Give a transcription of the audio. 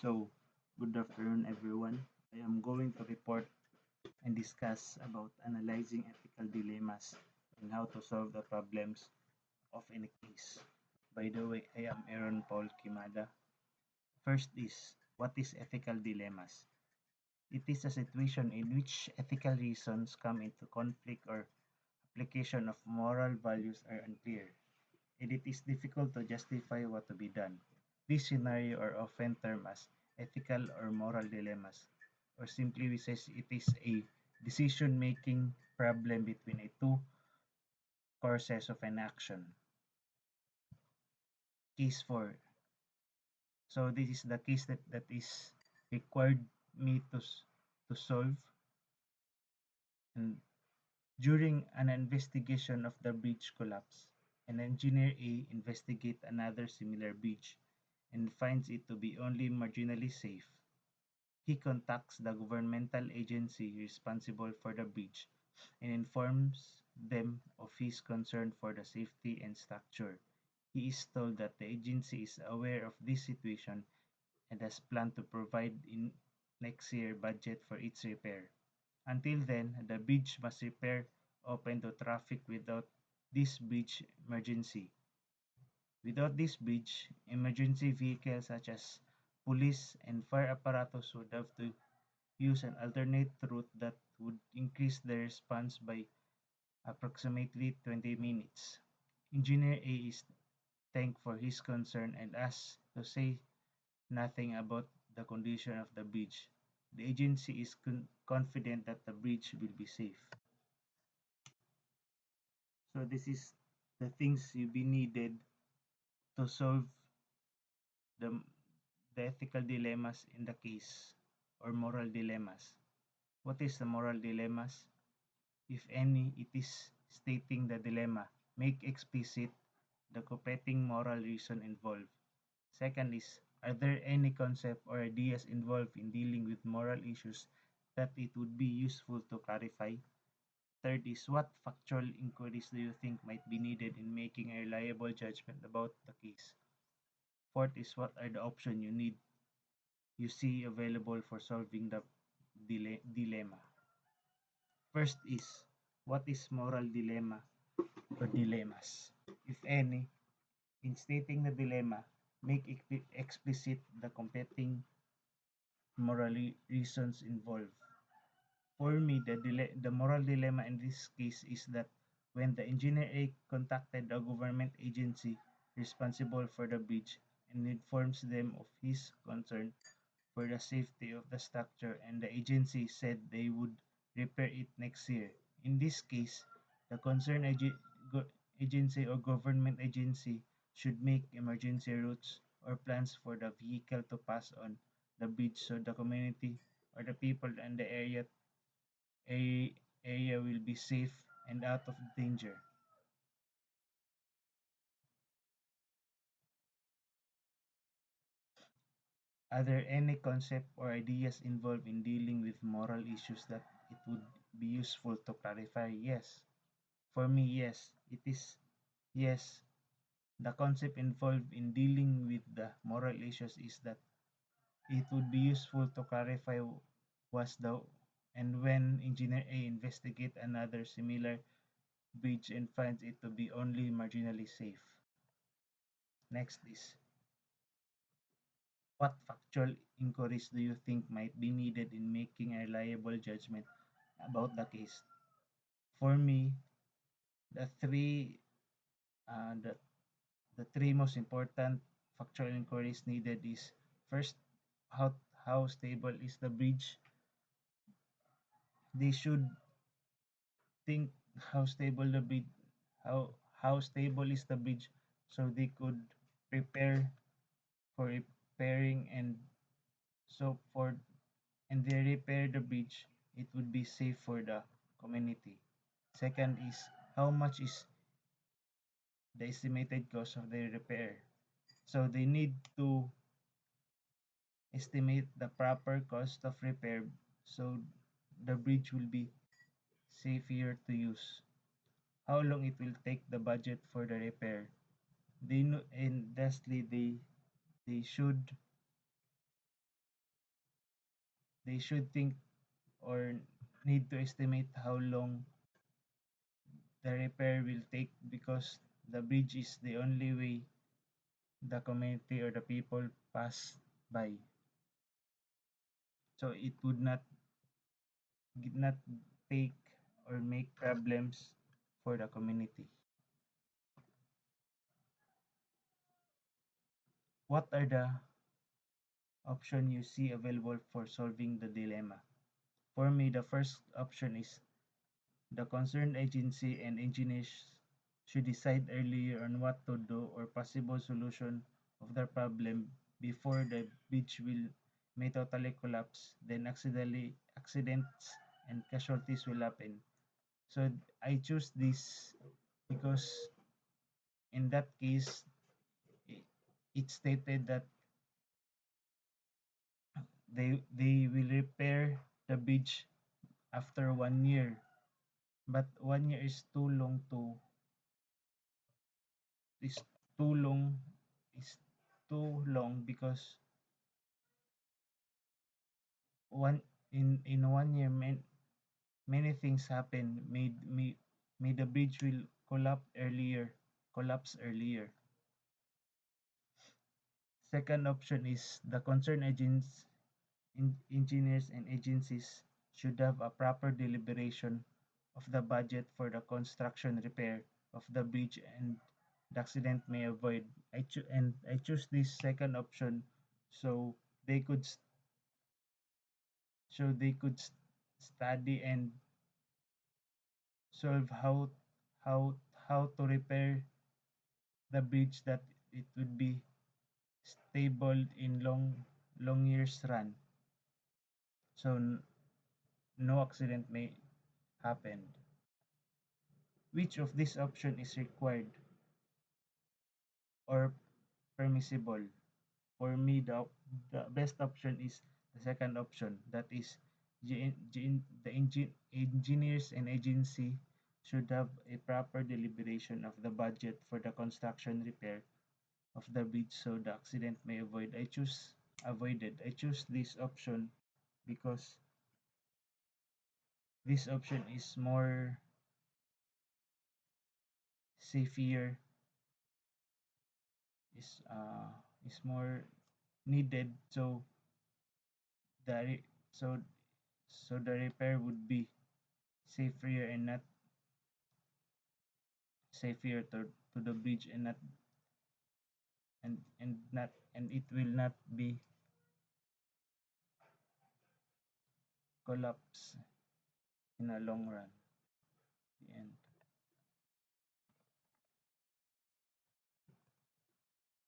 So, good afternoon, everyone. I am going to report and discuss about analyzing ethical dilemmas and how to solve the problems of any case. By the way, I am Aaron Paul Quimada. First is, what is ethical dilemmas? It is a situation in which ethical reasons come into conflict or application of moral values are unclear, and it is difficult to justify what to be done. This scenario are often termed as ethical or moral dilemmas, or simply we say it is a decision-making problem between a two courses of an action. Case 4. So this is the case that is required me to solve, and during an investigation of the bridge collapse, an engineer A investigates another similar bridge and finds it to be only marginally safe. He contacts the governmental agency responsible for the bridge and informs them of his concern for the safety and structure. He is told that the agency is aware of this situation and has planned to provide in next year budget for its repair. Until then, the bridge must repair open to traffic without this bridge emergency. Without this bridge, emergency vehicles such as police and fire apparatus would have to use an alternate route that would increase their response by approximately 20 minutes. Engineer A is thanked for his concern and asked to say nothing about the condition of the bridge. The agency is confident that the bridge will be safe. So this is the things you be needed to solve the, the ethical dilemmas in the case or moral dilemmas. What is the moral dilemmas? If any, it is stating the dilemma. Make explicit the competing moral reason involved. Second is, are there any concept or ideas involved in dealing with moral issues that it would be useful to clarify? Third is, what factual inquiries do you think might be needed in making a reliable judgment about the case? Fourth is, what are the options you see available for solving the dilemma? First is, what is moral dilemma or dilemmas? If any, in stating the dilemma, make explicit the competing moral reasons involved. For me, the moral dilemma in this case is that when the engineer A contacted the government agency responsible for the bridge and informs them of his concern for the safety of the structure, and the agency said they would repair it next year. In this case, the concerned agency or government agency should make emergency routes or plans for the vehicle to pass on the bridge so the community or the people in the a- area will be safe and out of danger. Are there any concept or ideas involved in dealing with moral issues that it would be useful to clarify? Yes. For me, yes. It is yes. The concept involved in dealing with the moral issues is that it would be useful to clarify was the and when engineer A investigate another similar breach and finds it to be only marginally safe. Next is, what factual inquiries do you think might be needed in making a reliable judgment about the case? For me, the three uh, the, the three most important factual inquiries needed is first, how how stable is the bridge? They should think how stable the bridge how stable is the bridge so they could prepare for repairing and so for and they repair the bridge, it would be safe for the community. Second is, how much is the estimated cost of the repair? So they need to estimate the proper cost of repair so the bridge will be safer to use. How long it will take the budget for the repair? They know, and lastly, they should they should think or need to estimate how long the repair will take, because the bridge is the only way the community or the people pass by. So it would not take or make problems for the community. What are the options you see available for solving the dilemma? For me, the first option is the concerned agency and engineers should decide earlier on what to do or possible solution of the problem before the bridge may totally collapse. Then accidents and casualties will happen. So I choose this because in that case, i- it stated that they will repair the bridge after 1 year. But 1 year is too long is too long because one in 1 year many things happen, made the bridge will collapse earlier. Second option is the concerned agents, engineers and agencies should have a proper deliberation of the budget for the construction repair of the bridge and the accident may avoid. I choose this second option so they could they could study and solve how how to repair the bridge that it would be stable in long years run, so no accident may happen. Which of this option is required or permissible? For me, the best option is the second option. That is, engineers and agency should have a proper deliberation of the budget for the construction repair of the bridge so the accident may avoided. I choose this option because this option safer, is more needed, so the so the repair would be safer and not safer to the bridge and not and it will not be collapse in a long run. The end.